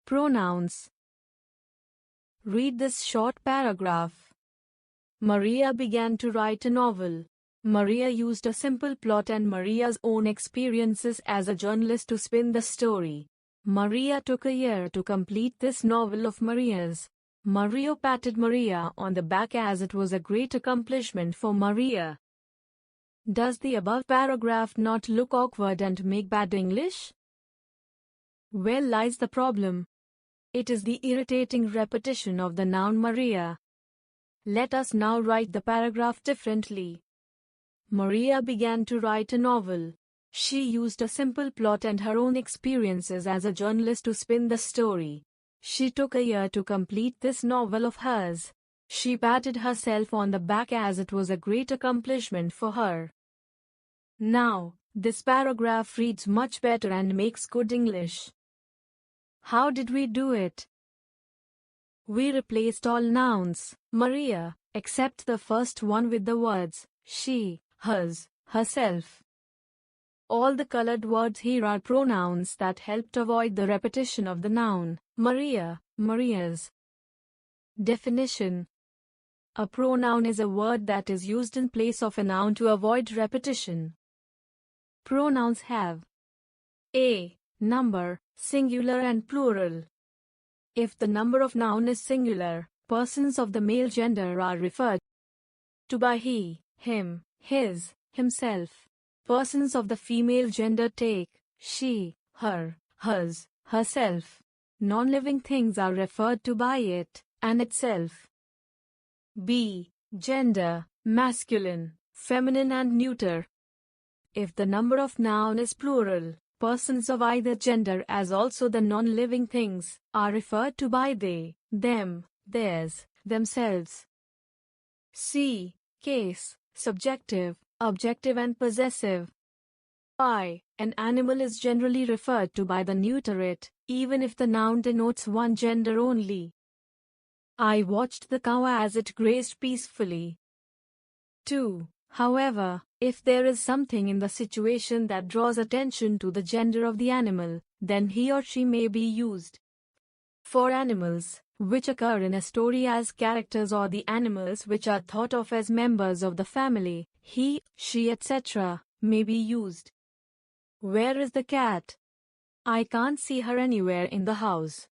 Pronouns. Read this short paragraph. Maria began to write a novel. Maria used a simple plot and Maria's own experiences as a journalist to spin the story. Maria took a year to complete this novel of Maria's. Mario patted Maria on the back as it was a great accomplishment for Maria. Does the above paragraph not look awkward and make bad English? Where lies the problem? It is the irritating repetition of the noun Maria. Let us now write the paragraph differently. Maria began to write a novel. She used a simple plot and her own experiences as a journalist to spin the story. She took a year to complete this novel of hers. She patted herself on the back as it was a great accomplishment for her. Now, this paragraph reads much better and makes good English. How did we do it? We replaced all nouns, Maria, except the first one with the words she, hers, herself. All the colored words here are pronouns that helped avoid the repetition of the noun, Maria, Maria's. Definition. A pronoun is a word that is used in place of a noun to avoid repetition. Pronouns have a. Number, singular and plural. If the number of noun is singular, persons of the male gender are referred to by he, him, his, himself. Persons of the female gender take she, her, hers, herself. Non-living things are referred to by it and itself. B. Gender, masculine, feminine and neuter. If the number of noun is plural, persons of either gender as also the non-living things are referred to by they, them, theirs, themselves. C. Case, subjective, objective and possessive. I. An animal is generally referred to by the neuter it, even if the noun denotes one gender only. I watched the cow as it grazed peacefully. 2. However, if there is something in the situation that draws attention to the gender of the animal, then he or she may be used. For animals, which occur in a story as characters or the animals which are thought of as members of the family, he, she, etc., may be used. Where is the cat? I can't see her anywhere in the house.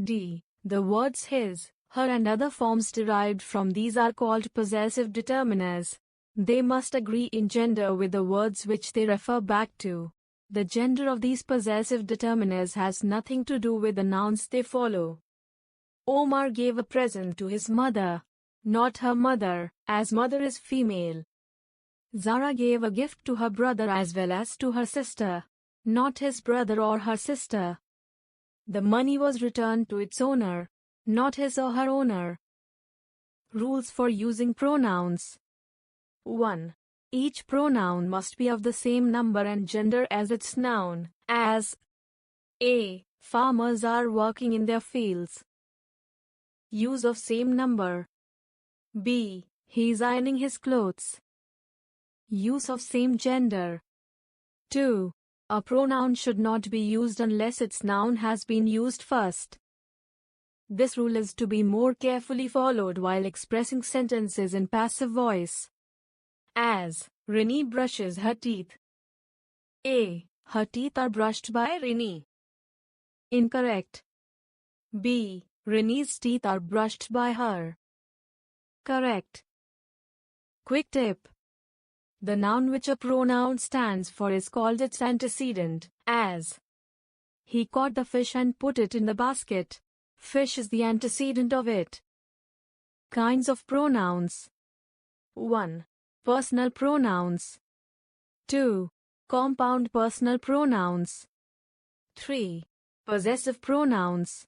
D. The words his, her and other forms derived from these are called possessive determiners. They must agree in gender with the words which they refer back to. The gender of these possessive determiners has nothing to do with the nouns they follow. Omar gave a present to his mother, not her mother, as mother is female. Zara gave a gift to her brother as well as to her sister, not his brother or her sister. The money was returned to its owner, not his or her owner. Rules for using pronouns. 1. Each pronoun must be of the same number and gender as its noun, as a. Farmers are working in their fields. Use of same number. B. He is ironing his clothes. Use of same gender. 2. A pronoun should not be used unless its noun has been used first. This rule is to be more carefully followed while expressing sentences in passive voice. As, Rini brushes her teeth. A. Her teeth are brushed by Rini. Incorrect. B. Rini's teeth are brushed by her. Correct. Quick tip. The noun which a pronoun stands for is called its antecedent, as he caught the fish and put it in the basket. Fish is the antecedent of it. Kinds of pronouns. 1. Personal pronouns. 2. Compound personal pronouns. 3. Possessive pronouns.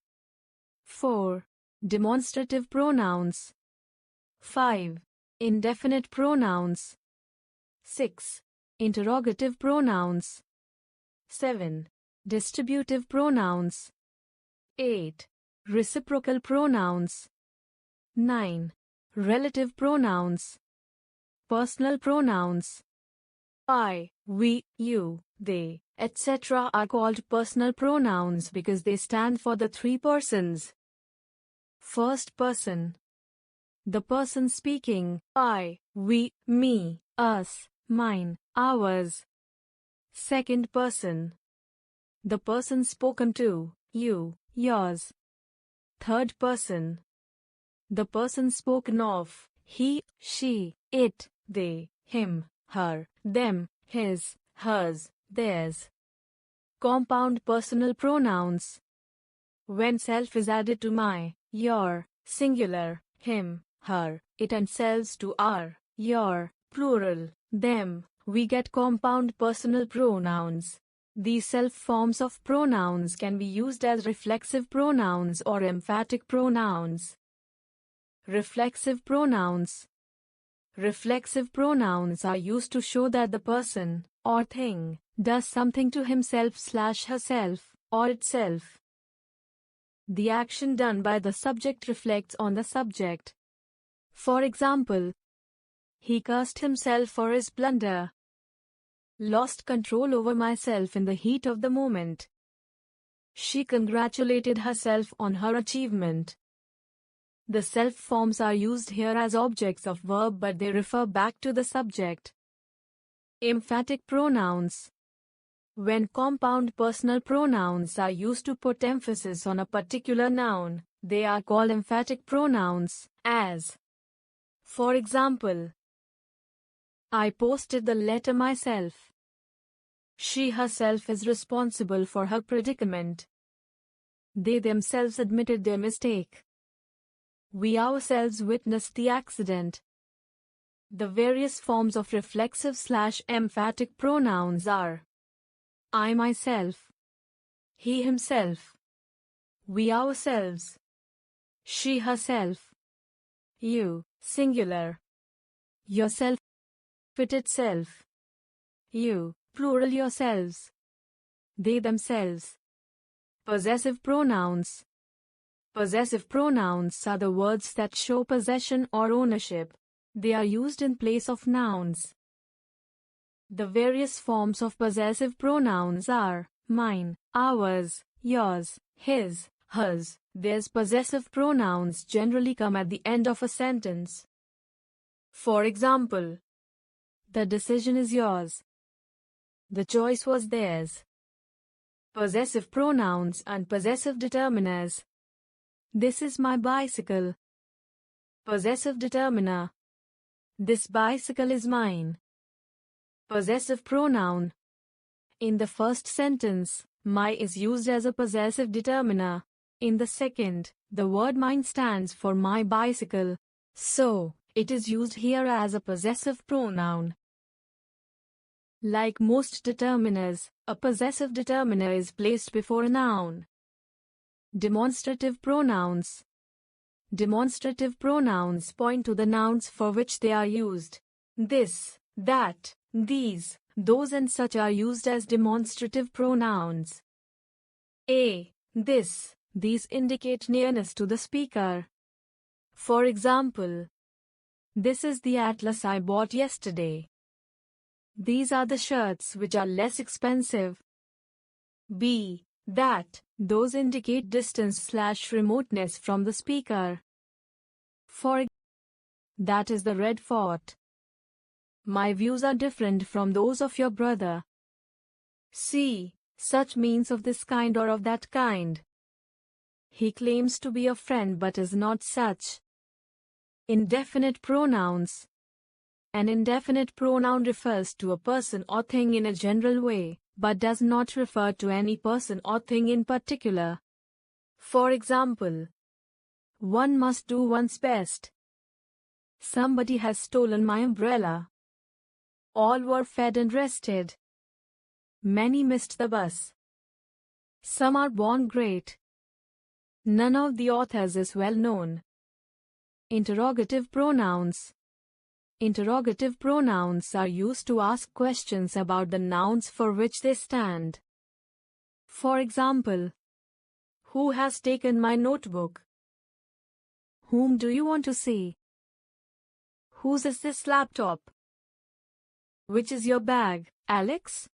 4. Demonstrative pronouns. 5. Indefinite pronouns. 6. Interrogative pronouns. 7. Distributive pronouns. 8. Reciprocal pronouns. 9. Relative pronouns. Personal pronouns. I, we, you. they, etc. are called personal pronouns because they stand for the three persons. First person. The person speaking, I, we, me, us, mine, ours. Second person. The person spoken to, you, yours. Third person. The person spoken of, he, she, it, they, him, her, them, his, hers, theirs. Compound personal pronouns. When self is added to my, your, singular, him, her, it and selves to our, your, plural, them, we get compound personal pronouns. These self forms of pronouns can be used as reflexive pronouns or emphatic pronouns. Reflexive pronouns. Reflexive pronouns are used to show that the person, or thing, does something to himself/herself, or itself. The action done by the subject reflects on the subject. For example, he cursed himself for his blunder. Lost control over myself in the heat of the moment. She congratulated herself on her achievement. The self forms are used here as objects of verb, but they refer back to the subject. Emphatic pronouns. When compound personal pronouns are used to put emphasis on a particular noun, they are called emphatic pronouns, as, for example, I posted the letter myself. She herself is responsible for her predicament. They themselves admitted their mistake. We ourselves witnessed the accident. The various forms of reflexive/emphatic pronouns are I myself, he himself, we ourselves, she herself, you, singular, yourself, it itself, you, plural yourselves, they themselves. Possessive pronouns. Possessive pronouns are the words that show possession or ownership. They are used in place of nouns. The various forms of possessive pronouns are mine, ours, yours, his, hers. Theirs. Possessive pronouns generally come at the end of a sentence. For example, the decision is yours. The choice was theirs. Possessive pronouns and possessive determiners. This is my bicycle. Possessive determiner. This bicycle is mine. Possessive pronoun. In the first sentence, my is used as a possessive determiner. In the second, the word mine stands for my bicycle, so it is used here as a possessive pronoun. Like most determiners, a possessive determiner is placed before a noun. Demonstrative pronouns. Demonstrative pronouns point to the nouns for which they are used. This, that, these, those and such are used as demonstrative pronouns. This, these indicate nearness to the speaker. For example, this is the atlas I bought yesterday. These are the shirts which are less expensive. That, those indicate distance/remoteness from the speaker. For that is the red fort. My views are different from those of your brother. C, such means of this kind or of that kind. He claims to be a friend but is not such. Indefinite pronouns. An indefinite pronoun refers to a person or thing in a general way, but does not refer to any person or thing in particular. For example, one must do one's best. Somebody has stolen my umbrella. All were fed and rested. Many missed the bus. Some are born great. None of the authors is well known. Interrogative pronouns. Interrogative pronouns are used to ask questions about the nouns for which they stand. For example, who has taken my notebook? Whom do you want to see? Whose is this laptop? Which is your bag, Alex?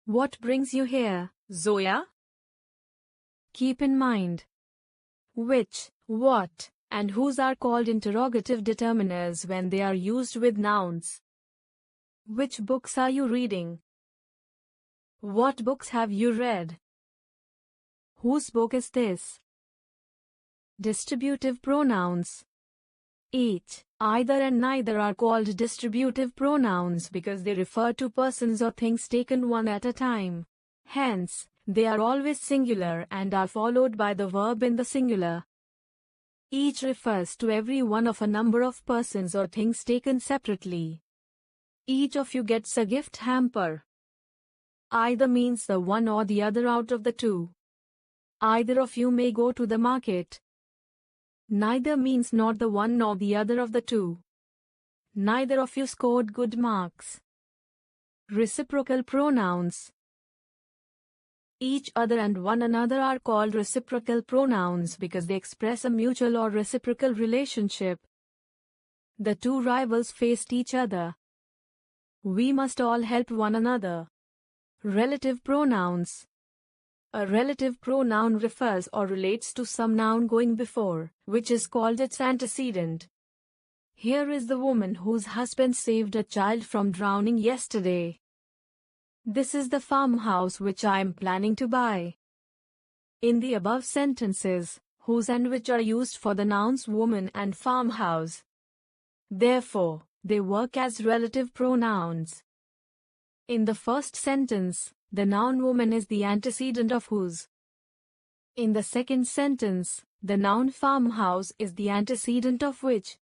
What brings you here, Zoya? Keep in mind, which, what, and whose are called interrogative determiners when they are used with nouns. Which books are you reading? What books have you read? Whose book is this? Distributive pronouns. Each, either and neither are called distributive pronouns because they refer to persons or things taken one at a time. Hence, they are always singular and are followed by the verb in the singular. Each refers to every one of a number of persons or things taken separately. Each of you gets a gift hamper. Either means the one or the other out of the two. Either of you may go to the market. Neither means not the one nor the other of the two. Neither of you scored good marks. Reciprocal pronouns. Each other and one another are called reciprocal pronouns because they express a mutual or reciprocal relationship. The two rivals faced each other. We must all help one another. Relative pronouns. A relative pronoun refers or relates to some noun going before, which is called its antecedent. Here is the woman whose husband saved a child from drowning yesterday. This is the farmhouse which I am planning to buy. In the above sentences, whose and which are used for the nouns woman and farmhouse. Therefore, they work as relative pronouns. In the first sentence, the noun woman is the antecedent of whose. In the second sentence, the noun farmhouse is the antecedent of which.